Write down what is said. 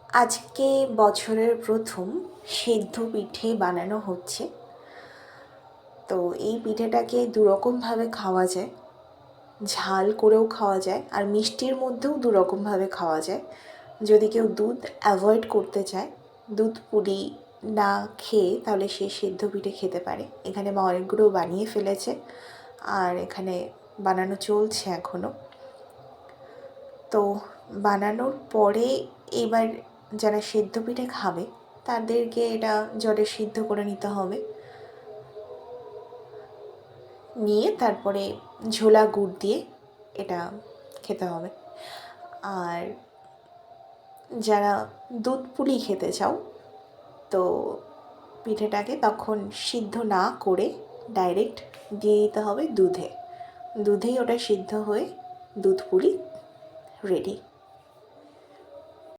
আজকে বছরের প্রথম সেদ্ধ পিঠে বানানো হচ্ছে। তো এই পিঠেটাকে দুরকমভাবে খাওয়া যায়, ঝাল করেও খাওয়া যায় আর মিষ্টির মধ্যেও দুরকমভাবে খাওয়া যায়। যদি কেউ দুধ অ্যাভয়েড করতে চায়, দুধ পুলি না খেয়ে, তাহলে সে সেদ্ধ পিঠে খেতে পারে। এখানে মা অনেকগুলো বানিয়ে ফেলেছে আর এখানে বানানো চলছে এখনও। তো বানানোর পরে এবার যারা সেদ্ধ পিঠে খাবে তাদেরকে এটা জলে সিদ্ধ করে নিতে হবে, নিয়ে তারপরে ঝোলা গুড় দিয়ে এটা খেতে হবে। আর যারা দুধ পুলি খেতে চাও, তো পিঠেটাকে তখন সিদ্ধ না করে ডাইরেক্ট দিয়ে দিতে হবে দুধেই ওটা সিদ্ধ হয়ে দুধ পুলি রেডি।